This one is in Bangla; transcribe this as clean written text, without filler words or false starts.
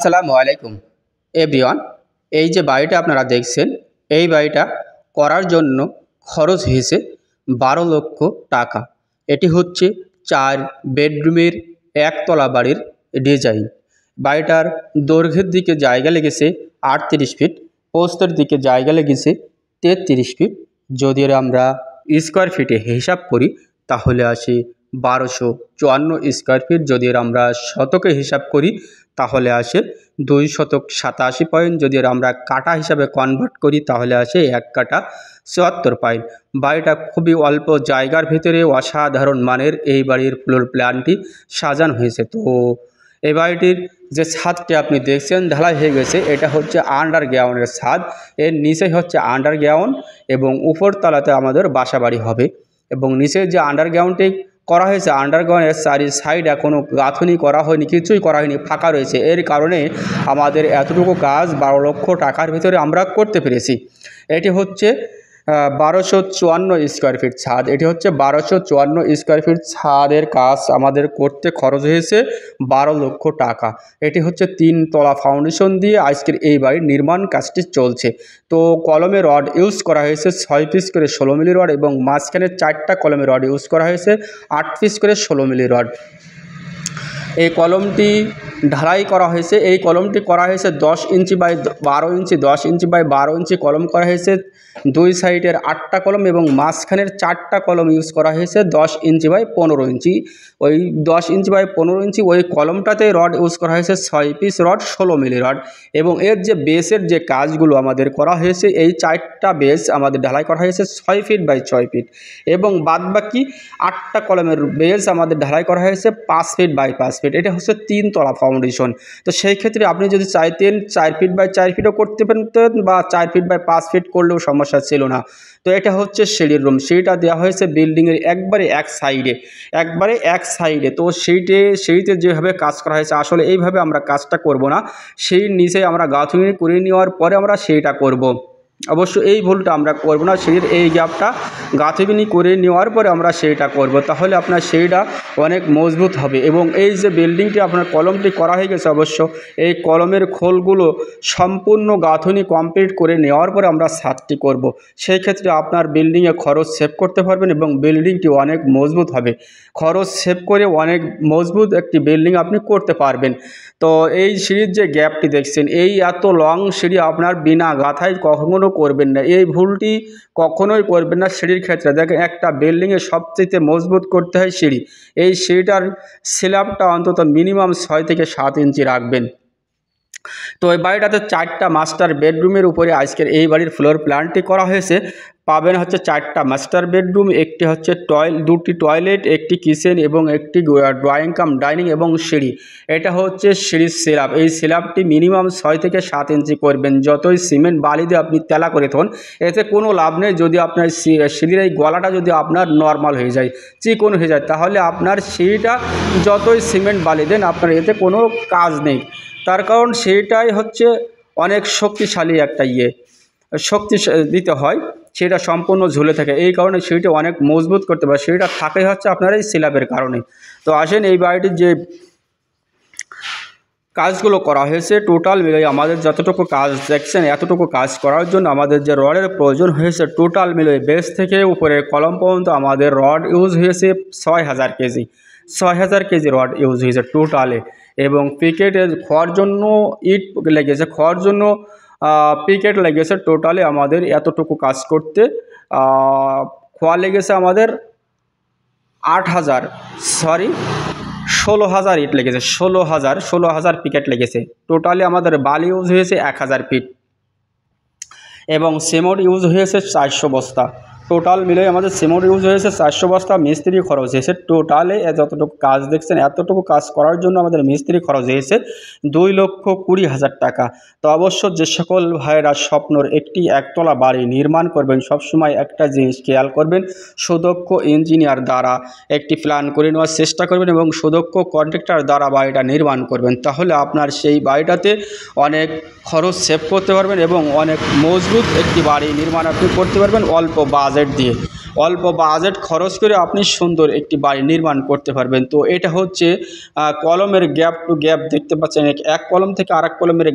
আসসালামু আলাইকুম এভরিওয়ান। এই যে বাড়িটা আপনারা দেখছেন, এই বাড়িটা করার জন্য খরচ হয়েছে 12 লক্ষ টাকা। এটি হচ্ছে 4 বেডরুমের একতলা বাড়ির ডিজাইন। বাড়িটার দৈর্ঘ্যের দিকে জায়গা লেগেছে 38 ফিট, প্রস্থের দিকে জায়গা লেগেছে 33 ফিট। যদি আমরা স্কোয়ার ফিটে হিসাব করি তাহলে আসে 1254 স্কোয়ার ফিট। যদি আমরা শতকে হিসাব করি তাহলে আসে 2 শতক 87 পয়েন্ট। যদি আমরা কাটা হিসাবে কনভার্ট করি তাহলে আসে 1 কাটা 74 পয়েন্ট। বাড়িটা খুবই অল্প জায়গার ভিতরে অসাধারণ মানের এই বাড়ির ফ্লোর প্ল্যানটি সাজানো হয়েছে। তো এই বাড়িটির যে ছাদটি আপনি দেখছেন ঢালাই হয়ে গেছে, এটা হচ্ছে আন্ডারগ্রাউন্ডের ছাদ। এর নিচে হচ্ছে আন্ডারগ্রাউন্ড এবং উপর তলাতে আমাদের বাসা বাড়ি হবে। এবং নিচে যে আন্ডারগ্রাউন্ডটি করা হয়েছে, আন্ডারগ্রাউন্ডের চারি সাইড এখনও গাঁথনি করা হয়নি, কিছুই করা হয়নি, ফাঁকা রয়েছে। এর কারণে আমাদের এতটুকু কাজ 12 লক্ষ টাকার ভিতরে আমরা করতে পেরেছি। এটি হচ্ছে 1254 স্কোয়ার ফিট ছাদ। এটি হচ্ছে 1254 স্কোয়ার ফিট ছাদের কাজ আমাদের করতে খরচ হয়েছে 12 লক্ষ টাকা। এটি হচ্ছে 3 তলা ফাউন্ডেশন দিয়ে আজকের এই বাড়ির নির্মাণ কাজটি চলছে। তো কলমে রড ইউজ করা হয়েছে 6 পিস করে 16 মিলি রড এবং মাঝখানে 4টা কলমে রড ইউজ করা হয়েছে 8 পিস করে 16 মিলি রড। এই কলমটি ঢালাই করা হয়েছে। এই কলমটি করা হয়েছে 10 inch by 12 inch, 10 inch by 12 ইঞ্চি কলম করা হয়েছে। 2 সাইডের 8টা কলম এবং মাঝখানের 4টা কলম ইউজ করা হয়েছে 10 ইঞ্চি বাই 15 ইঞ্চি। ওই 10 ইঞ্চি বাই 15 ইঞ্চি ওই কলমটাতে রড ইউজ করা হয়েছে 6 পিস রড 16 মিলি রড। এবং এর যে বেসের যে কাজগুলো আমাদের করা হয়েছে, এই 4টা বেস আমাদের ঢালাই করা হয়েছে 6 ফিট বাই 6 ফিট এবং বাদবাকি 8টা কলমের বেস আমাদের ঢালাই করা হয়েছে 5 ফিট বাই 5 ফিট। এটা হচ্ছে 3 তলা ফাউন্ডেশন। তো সেই ক্ষেত্রে আপনি যদি চাইতেন 4 ফিট বাই 4 ফিটও করতে পারতেন বা 4 ফিট বাই 5 ফিট করলেও সমস্যা ছিল না। তো এটা হচ্ছে সিঁড়ির রুম। সিঁড়িটা দেওয়া হয়েছে বিল্ডিংয়ের একবারে এক সাইডে। তো সিঁড়িতে যেভাবে কাজ করা হয়েছে, আসলে এইভাবে আমরা কাজটা করব না। সিঁড়ির নিচে আমরা গাঁথুনি করে নেওয়ার পরে আমরা সিঁড়িটা করব। অবশ্য এই ভুলটা আমরা করব না। সিঁড়ির এই গ্যাপটা গাঁথুনি করে নেওয়ার পরে আমরা সেইটা করব, তাহলে আপনার সেইটা অনেক মজবুত হবে। এবং এই যে বিল্ডিংটি আপনার কলমটি করা হয়ে গেছে, অবশ্য এই কলমের খোলগুলো সম্পূর্ণ গাঁথুনি কমপ্লিট করে নেওয়ার পরে আমরা ছাদটি করব। সেই ক্ষেত্রে আপনার বিল্ডিংয়ে খরচ সেভ করতে পারবেন এবং বিল্ডিংটি অনেক মজবুত হবে। খরচ সেভ করে অনেক মজবুত একটি বিল্ডিং আপনি করতে পারবেন। তো এই সিঁড়ির যে গ্যাপটি দেখছেন, এই এত লং সিঁড়ি আপনার বিনা গাঁথায় কখনো করবেন না। এই ভুলটি কখনোই করবেন না সিঁড়ির ক্ষেত্রে। দেখেন, একটা বিল্ডিংয়ে সবচেয়ে মজবুত করতে হয় সিঁড়ি। এই সিঁড়িটার স্ল্যাবটা অন্তত মিনিমাম 6 থেকে 7 ইঞ্চি রাখবেন। তো এই বাড়িটাতে 4টা মাস্টার বেডরুমের উপরে আজকের এই বাড়ির ফ্লোর প্ল্যানটি করা হয়েছে। পাবেন হচ্ছে 4টা মাস্টার বেডরুম, একটি হচ্ছে দুটি টয়লেট, একটি কিচেন এবং একটি ড্রয়িং কাম ডাইনিং এবং সিঁড়ি। এটা হচ্ছে সিঁড়ির স্ল্যাব। এই স্ল্যাবটি মিনিমাম 6 থেকে 7 ইঞ্চি করবেন। যতই সিমেন্ট বালি দিয়ে আপনি তেলা করে থাকুন, এতে কোনো লাভ নেই। যদি আপনার সিঁড়ির এই গলাটা যদি আপনার নর্মাল হয়ে যায়, চিকন হয়ে যায়, তাহলে আপনার সিঁড়িটা যতই সিমেন্ট বালি দেন আপনার এতে কোনো কাজ নেই। তার কারণ সেইটাই হচ্ছে অনেক শক্তিশালী একটা শক্তি দিতে হয়, সেটা সম্পূর্ণ ঝুলে থাকে। এই কারণে সেইটা অনেক মজবুত করতে পারে। সেইটা থাকে হচ্ছে আপনার এই স্ল্যাবের কারণে। তো আসেন, এই বাড়িটির যে কাজগুলো করা হয়েছে টোটাল মিলে আমাদের যতটুকু কাজ দেখছেন, এতটুকু কাজ করার জন্য আমাদের যে রডের প্রয়োজন হয়েছে টোটাল মিলে বেস থেকে উপরে কলম পর্যন্ত আমাদের রড ইউজ হয়েছে 6000 কেজি। 6000 কেজি রড ইউজ হয়েছে টোটালে। এবং পিকেটে খোয়ার জন্য ইট লেগেছে, খোয়ার জন্য পিকেট লেগেছে। টোটালে আমাদের এতটুকু কাজ করতে খোয়া লেগেছে আমাদের 16,000 ইট লেগেছে। 16,000 পিকেট লেগেছে। টোটালি আমাদের বালি ইউজ হয়েছে 1000 ফিট এবং সিমেন্ট ইউজ হয়েছে 400 বস্তা। টোটাল মিলে আমাদের সিমেন্ট ইউজ হয়েছে 400 বস্তা। মিস্ত্রি খরচ হয়েছে টোটালে যতটুকু কাজ দেখছেন, এতটুকু কাজ করার জন্য আমাদের মিস্ত্রি খরচ হয়েছে 2,20,000 টাকা। তো অবশ্য যে সকল ভাইয়েরা স্বপ্নর একটি একতলা বাড়ি নির্মাণ করবেন, সবসময় একটা জিনিস খেয়াল করবেন, সুদক্ষ ইঞ্জিনিয়ার দ্বারা একটি প্ল্যান করে নেওয়ার চেষ্টা করবেন এবং সুদক্ষ কন্ট্রাক্টর দ্বারা বাড়িটা নির্মাণ করবেন। তাহলে আপনার সেই বাড়িটাতে অনেক খরচ সেভ করতে পারবেন এবং অনেক মজবুত একটি বাড়ি নির্মাণ আপনি করতে পারবেন অল্প বাজেট দিয়ে। অল্প বাজেট খরচ করে আপনি সুন্দর একটি বাড়ি নির্মাণ করতে পারবেন। তো এটা হচ্ছে কলমের গ্যাপ টু গ্যাপ দেখতে পাচ্ছেন, এক কলম থেকে আরেক কলমের